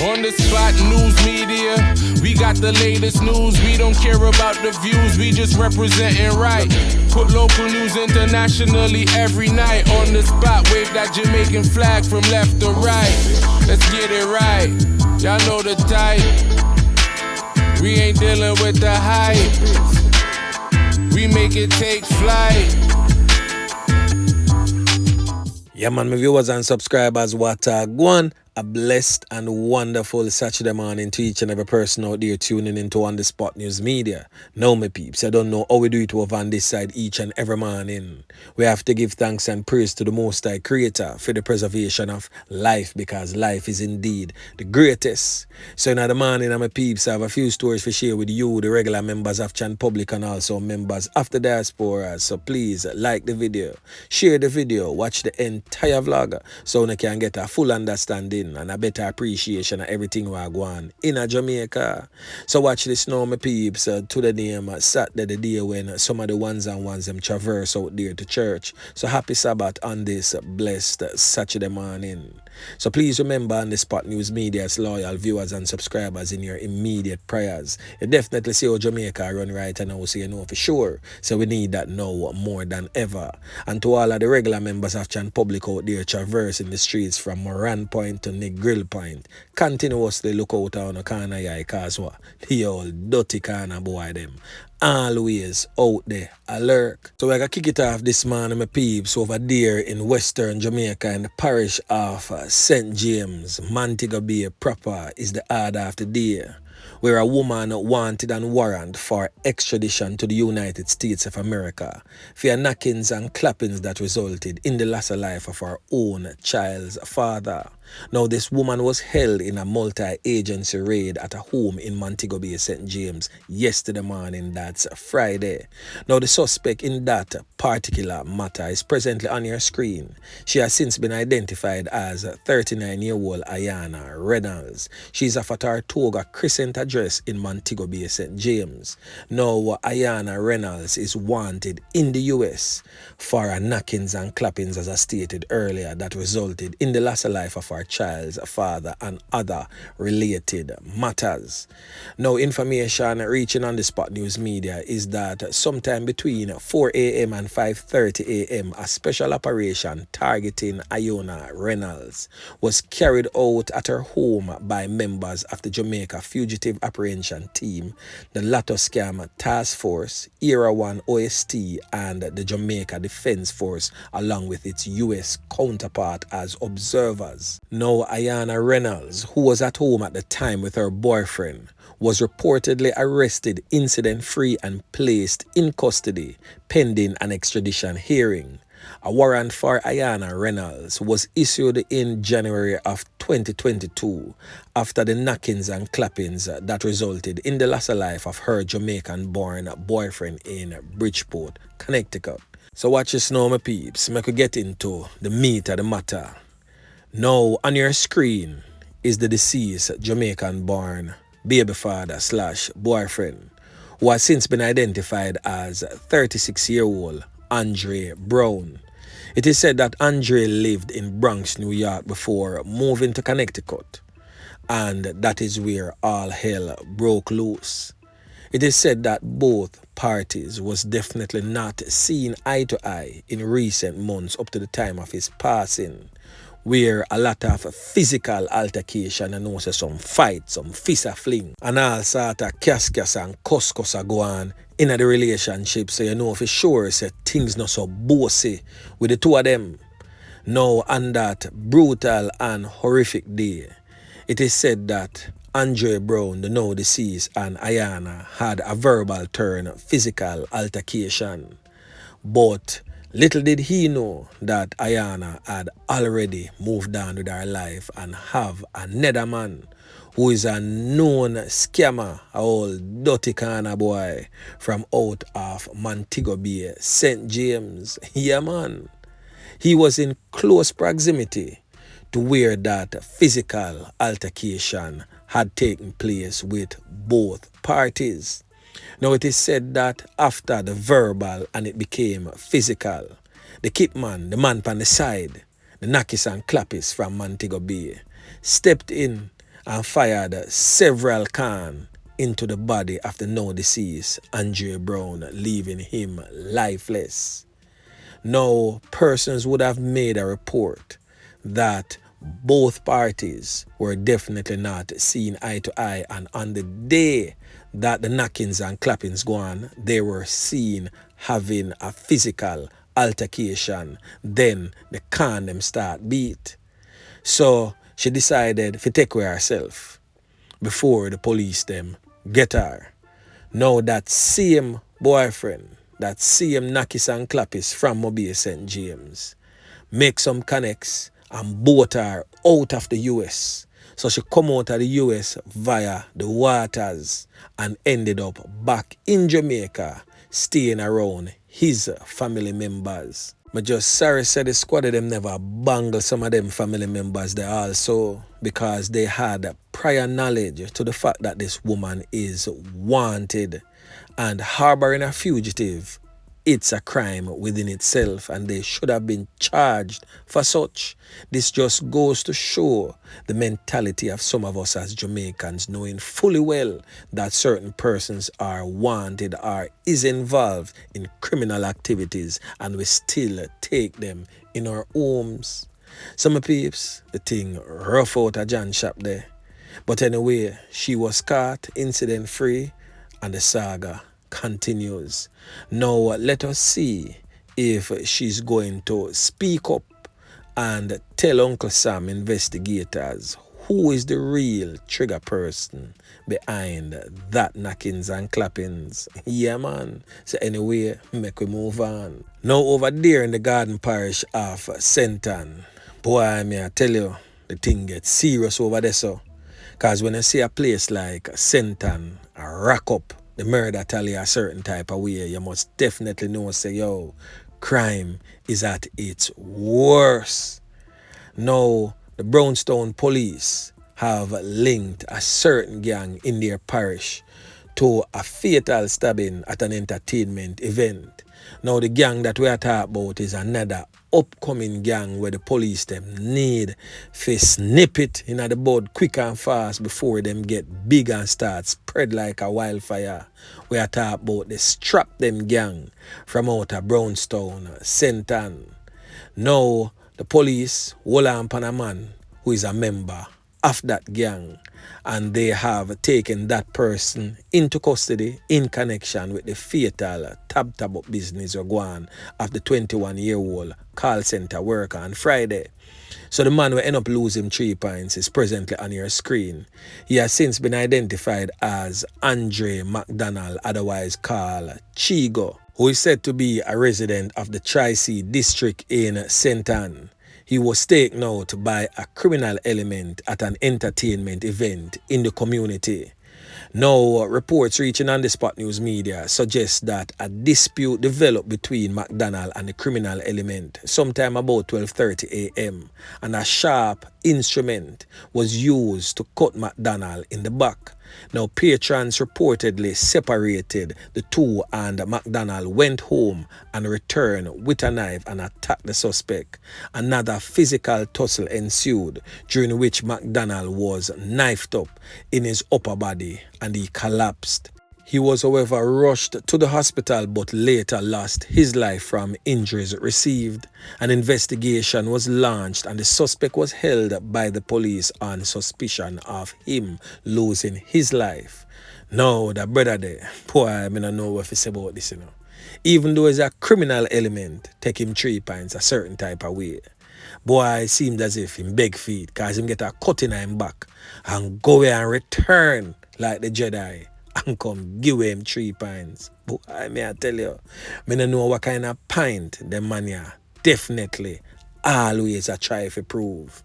On the spot news media, we got the latest news. We don't care about the views, we just representing right. Put local news internationally every night. On the spot, wave that Jamaican flag from left to right. Let's get it right, y'all know the type. We ain't dealing with the hype, we make it take flight. Yeah, man, my viewers and subscribers, what go on? A blessed and wonderful Saturday morning to each and every person out there tuning into On The Spot News Media. Now, my peeps, I don't know how we do it over on this side each and every morning. We have to give thanks and praise to the Most High Creator for the preservation of life, because life is indeed the greatest. So in the morning, my peeps, I have a few stories to share with you, the regular members of Chan Public and also members of the diaspora. So please like the video, share the video, watch the entire vlog so you can get a full understanding and a better appreciation of everything we are going in Jamaica. So watch this now, my peeps. To the name Saturday, the day when some of the ones and ones them traverse out there to church. So happy Sabbath on this blessed Saturday morning. So please remember On The Spot News Media's loyal viewers and subscribers in your immediate prayers. You definitely see how Jamaica run right now, so you know for sure. So we need that now more than ever. And to all of the regular members of Chan Public out there traversing the streets from Moran Point to Nick Grill Point, continuously look out on the corner here, because what? The old dirty corner boy them always out there alert. So we're gonna kick it off this morning, my peeps, over there in Western Jamaica in the parish of St. James, Montego Bay proper is the order of the day, where a woman wanted and warrant for extradition to the United States of America for knockings and clappings that resulted in the loss of life of her own child's father. Now, this woman was held in a multi-agency raid at a home in Montego Bay, St. James, yesterday morning, that's Friday. Now, the suspect in that particular matter is presently on your screen. She has since been identified as 39-year-old Iyana Reynolds. She's of a Tortuga Crescent address in Montego Bay, St. James. Now, Iyana Reynolds is wanted in the U.S. for knockings and clappings, as I stated earlier, that resulted in the loss of life of her child's father and other related matters. Now, information reaching On The Spot News Media is that sometime between 4 a.m. and 5:30 a.m. a special operation targeting Iyana Reynolds was carried out at her home by members of the Jamaica Fugitive Apprehension Team, the Lotto Scam Task Force, Era 1 OST, and the Jamaica Defense Force, along with its U.S. counterpart as observers. Now, Iyana Reynolds, who was at home at the time with her boyfriend, was reportedly arrested incident-free and placed in custody pending an extradition hearing. A warrant for Iyana Reynolds was issued in January of 2022 after the knockings and clappings that resulted in the loss of life of her Jamaican-born boyfriend in Bridgeport, Connecticut. So watch this now, my peeps. I could get into the meat of the matter. Now, on your screen is the deceased Jamaican-born baby father / boyfriend, who has since been identified as 36-year-old Andre Brown. It is said that Andre lived in Bronx, New York before moving to Connecticut, and that is where all hell broke loose. It is said that both parties was definitely not seen eye to eye in recent months up to the time of his passing, where a lot of physical altercation and also some fight, some fist a fling, and all sort of cas and cuss a go on in the relationship. So you know for sure say things not so bossy with the two of them. Now, on that brutal and horrific day, it is said that Andre Brown, the now deceased, and Iyana had a verbal turn physical altercation. But little did he know that Iyana had already moved on with her life and have another man who is a known scammer, a old dirty corner boy from out of Montego Bay, St. James. Yeah, man. He was in close proximity to where that physical altercation had taken place with both parties. Now, it is said that after the verbal and it became physical, the kitman, the man on the side, the knockers and clappers from Montego Bay, stepped in and fired several cans into the body of the now deceased Andre Brown, leaving him lifeless. Now, persons would have made a report that both parties were definitely not seeing eye to eye, and on the day that the knockings and clappings go on, they were seen having a physical altercation. Then the can them start beat. So she decided to take care of herself before the police them get her. Now that same boyfriend, that same knockis and clappis from Mobay St. James, make some connects and boat her out of the US. So she come out of the US via the waters and ended up back in Jamaica, staying around his family members. But just sorry said the squad of them never bangle some of them family members there also, because they had prior knowledge to the fact that this woman is wanted, and harboring a fugitive, it's a crime within itself, and they should have been charged for such. This just goes to show the mentality of some of us as Jamaicans, knowing fully well that certain persons are wanted or is involved in criminal activities, and we still take them in our homes. Some peeps, the thing rough out a John shop there. But anyway, she was caught incident free, and the saga continues. Now let us see if she's going to speak up and tell Uncle Sam investigators who is the real trigger person behind that knockings and clappings. Yeah, man. So anyway, make we move on. Now over there in the Garden Parish of Senton, boy, may I tell you, the thing gets serious over there, so. Because when I see a place like Senton, a rack up the murder tally a certain type of way, you must definitely know, say, yo, crime is at its worst. Now, the Brownstown police have linked a certain gang in their parish to a fatal stabbing at an entertainment event. Now, the gang that we are talking about is another upcoming gang where the police them need to snip it in the bud quick and fast before them get big and start spread like a wildfire. We are talking about the Strap Them gang from out of Brownstown, Senton. Now, the police hold on upon a man who is a member of that gang, and they have taken that person into custody in connection with the fatal tab up business or guan of the 21-year-old call center worker on Friday. So the man will end up losing 3 points is presently on your screen. He has since been identified as Andre McDonald, otherwise called Chigo, who is said to be a resident of the Tri-C district in Senton. He was taken out by a criminal element at an entertainment event in the community. Now, reports reaching on the Spot News media suggest that a dispute developed between McDonald and the criminal element sometime about 12:30 a.m. and a sharp instrument was used to cut McDonald in the back. Now, patrons reportedly separated the two, and McDonald went home and returned with a knife and attacked the suspect. Another physical tussle ensued, during which McDonald was knifed up in his upper body and he collapsed. He was, however, rushed to the hospital but later lost his life from injuries received. An investigation was launched and the suspect was held by the police on suspicion of him losing his life. Now, the brother there, boy, I don't know what to say about this, you know. Even though it's a criminal element, take him 3 pints a certain type of way. Boy, it seemed as if him beg feet, cause him get a cut in him back and go away and return like the Jedi and come give him 3 pints. Boy, may I tell you, I don't know what kind of pint the man here definitely always a try to prove.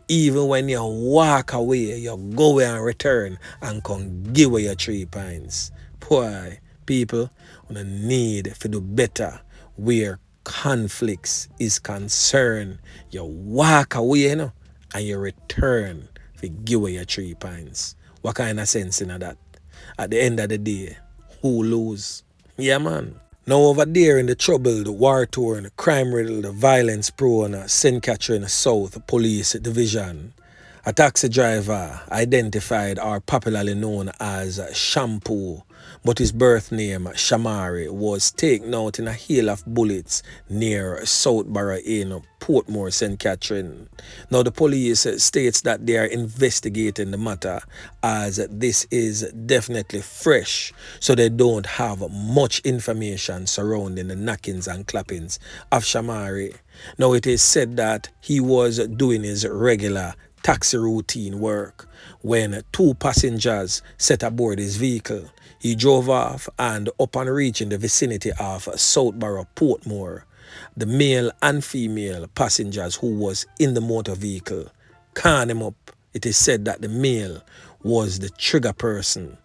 Even when you walk away, you go away and return and come give away your 3 pints. Boy, people, we need to do better where conflicts is concerned. You walk away, you know, and you return to give away your 3 pints. What kind of sense in that? At the end of the day, who lose? Yeah, man. Now over there in the troubled, war-torn, crime-riddled, violence-prone St. Catherine South Police Division, A taxi driver, identified or popularly known as Shampoo, but his birth name, Shamari, was taken out in a hail of bullets near Southborough in Portmore, St. Catherine. Now, the police states that they are investigating the matter as this is definitely fresh, so they don't have much information surrounding the knockings and clappings of Shamari. Now, it is said that he was doing his regular taxi routine work when two passengers set aboard his vehicle. He drove off, and upon reaching the vicinity of Southborough, Portmore, the male and female passengers who was in the motor vehicle canned him up. It is said that the male was the trigger person.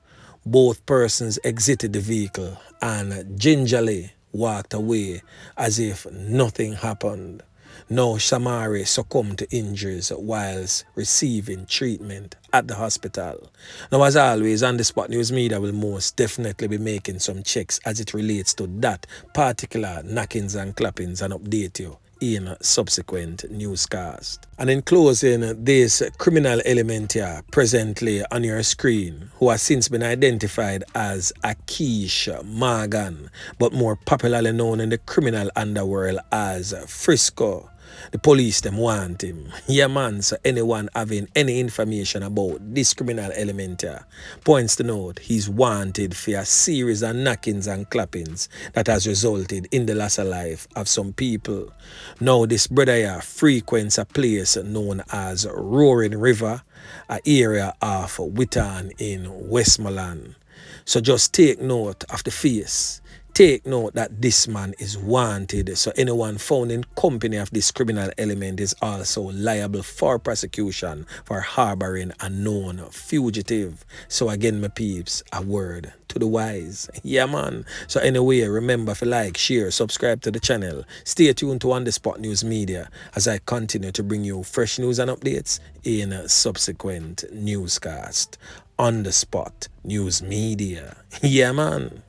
Both persons exited the vehicle and gingerly walked away as if nothing happened. Now, Shamari succumbed to injuries whilst receiving treatment at the hospital. Now, as always, On The Spot News Media will most definitely be making some checks as it relates to that particular knockings and clappings and update you in subsequent newscast. And in closing, this criminal element here presently on your screen, who has since been identified as Akish Morgan, but more popularly known in the criminal underworld as Frisco. The police them want him. Yeah man, so anyone having any information about this criminal element here, points to note he's wanted for a series of knockings and clappings that has resulted in the loss of life of some people. Now this brother here frequents a place known as Roaring River, an area of Witton in Westmoreland. So just take note of the face. Take note that this man is wanted, so anyone found in company of this criminal element is also liable for prosecution for harboring a known fugitive. So again, my peeps, a word to the wise. Yeah man. So anyway, remember to like, share, subscribe to the channel. Stay tuned to On The Spot News Media as I continue to bring you fresh news and updates in subsequent newscast. On The Spot News Media. Yeah man.